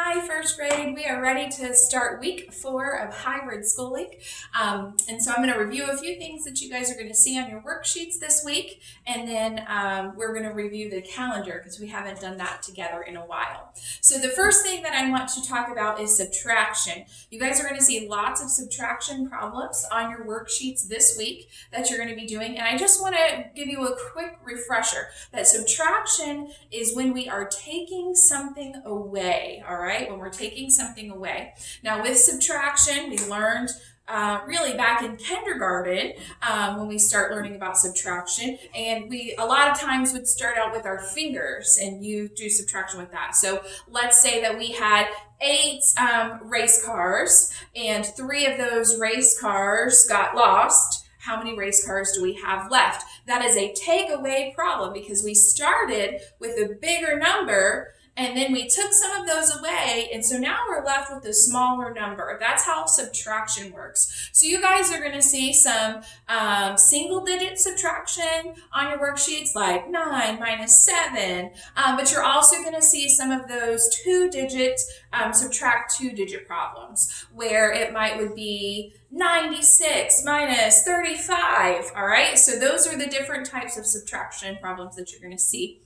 Hi, first grade. We are ready to start week 4 of hybrid schooling. And so I'm going to review a few things that you guys are going to see on your worksheets this week. And then we're going to review the calendar because we haven't done that together in a while. So the first thing that I want to talk about is subtraction. You guys are going to see lots of subtraction problems on your worksheets this week that you're going to be doing. And I just want to give you a quick refresher that subtraction is when we are taking something away, all right? When we're taking something away. Now with subtraction, we learned really back in kindergarten when we start learning about subtraction, and we a lot of times would start out with our fingers and you do subtraction with that. So let's say that we had 8 race cars and 3 of those race cars got lost. How many race cars do we have left? That is a takeaway problem because we started with a bigger number and then we took some of those away, and so now we're left with a smaller number. That's how subtraction works. So you guys are going to see some single-digit subtraction on your worksheets, like 9 minus 7, but you're also going to see some of those 2-digit subtract 2-digit problems, where it would be 96 minus 35, all right? So those are the different types of subtraction problems that you're going to see.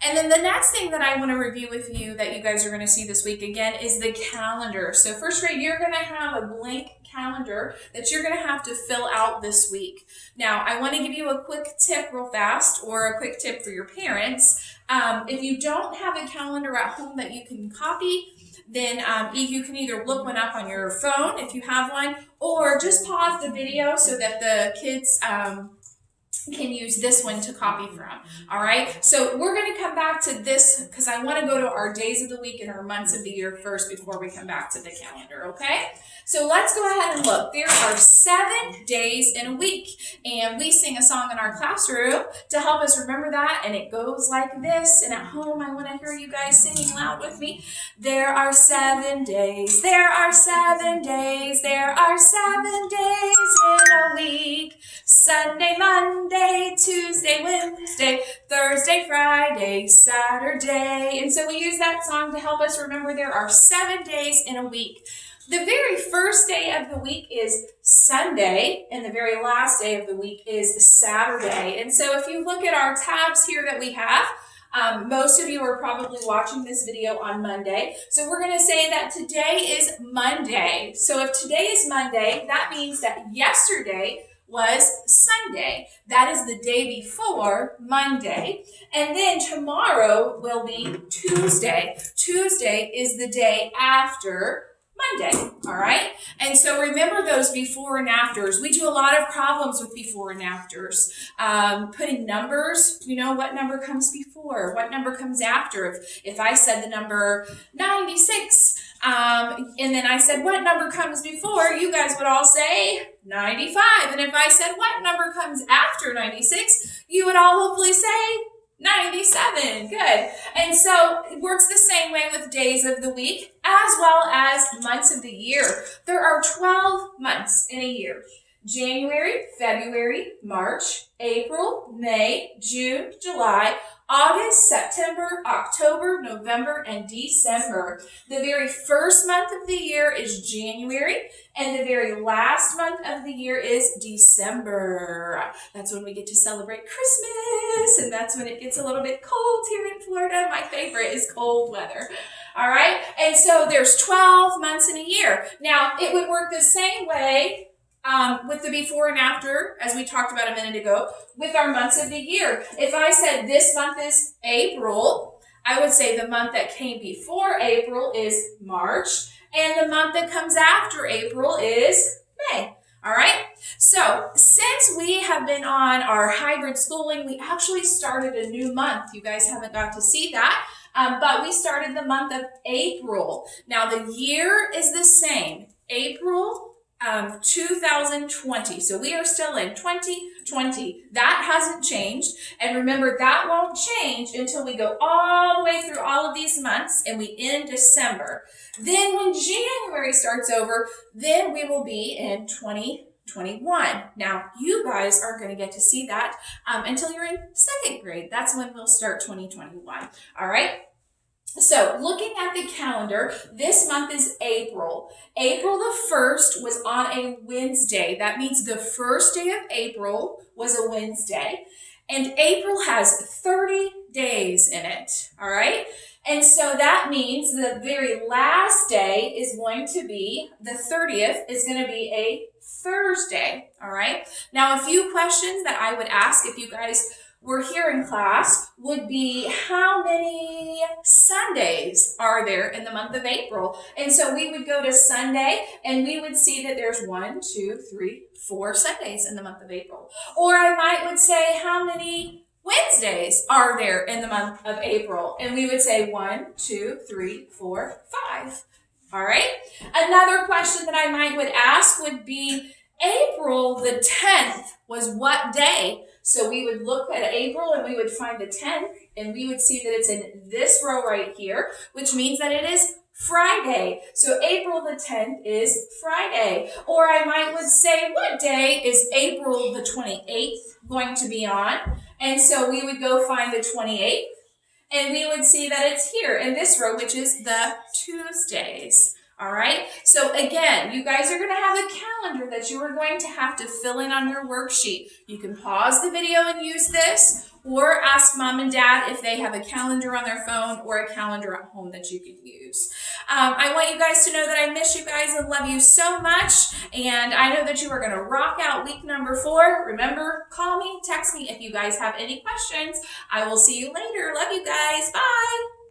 And then the next thing that I want to review with you that you guys are going to see this week again is the calendar. So first grade, you're going to have a blank calendar that you're going to have to fill out this week. Now, I want to give you a quick tip real fast, or a quick tip for your parents. If you don't have a calendar at home that you can copy, then you can either look one up on your phone if you have one, or just pause the video so that the kids can use this one to copy from. All right, so we're going to come back to this because I want to go to our days of the week and our months of the year first before we come back to the calendar. Okay, so let's go ahead and look. There are 7 days in a week, and we sing a song in our classroom to help us remember that, and it goes like this. And at home, I want to hear you guys singing loud with me. There are 7 days, there are 7 days, there are 7 days in a week. Sunday, Monday, Tuesday, Wednesday, Thursday, Friday, Saturday. And so we use that song to help us remember there are 7 days in a week. The very first day of the week is Sunday, and the very last day of the week is Saturday. And so if you look at our tabs here that we have, most of you are probably watching this video on Monday. So we're going to say that today is Monday. So if today is Monday, that means that yesterday was Sunday. That is the day before Monday. And then tomorrow will be Tuesday. Tuesday is the day after Monday, all right? And so remember those before and afters. We do a lot of problems with before and afters. Putting numbers, you know, what number comes before, what number comes after. If I said the number 96, and then I said what number comes before, you guys would all say 95. And if I said what number comes after 96, you would all hopefully say 97. Good. And so it works the same way with days of the week as well as months of the year. There are 12 months in a year. January, February, March, April, May, June, July, August, September, October, November, and December. The very first month of the year is January, and the very last month of the year is December. That's when we get to celebrate Christmas, and that's when it gets a little bit cold here in Florida. My favorite is cold weather. All right, and so there's 12 months in a year. Now, it would work the same way with the before and after, as we talked about a minute ago, with our months of the year. If I said this month is April, I would say the month that came before April is March, and the month that comes after April is May. All right, so since we have been on our hybrid schooling, we actually started a new month. You guys haven't got to see that, but we started the month of April. Now the year is the same, April 2020. So we are still in 2020. That hasn't changed. And remember, that won't change until we go all the way through all of these months and we end December. Then when January starts over, then we will be in 2021. Now, you guys aren't going to get to see that until you're in 2nd grade. That's when we'll start 2021. All right. So looking at the calendar, this month is April. April the 1st was on a Wednesday. That means the first day of April was a Wednesday. And April has 30 days in it, all right? And so that means the very last day is going to be, the 30th is going to be a Thursday, all right? Now, a few questions that I would ask if you guys were here in class would be, how many Sundays are there in the month of April? And so we would go to Sunday and we would see that there's 1, 2, 3, 4 Sundays in the month of April. Or I might would say, how many Wednesdays are there in the month of April? And we would say 1, 2, 3, 4, 5. All right. Another question that I would ask would be, April the 10th was what day? So we would look at April and we would find the 10th and we would see that it's in this row right here, which means that it is Friday. So April the 10th is Friday. Or I would say, what day is April the 28th going to be on? And so we would go find the 28th and we would see that it's here in this row, which is the Tuesdays. All right. So again, you guys are going to have a calendar that you are going to have to fill in on your worksheet. You can pause the video and use this, or ask mom and dad if they have a calendar on their phone or a calendar at home that you can use. I want you guys to know that I miss you guys and love you so much. And I know that you are going to rock out week number 4. Remember, call me, text me if you guys have any questions. I will see you later. Love you guys. Bye.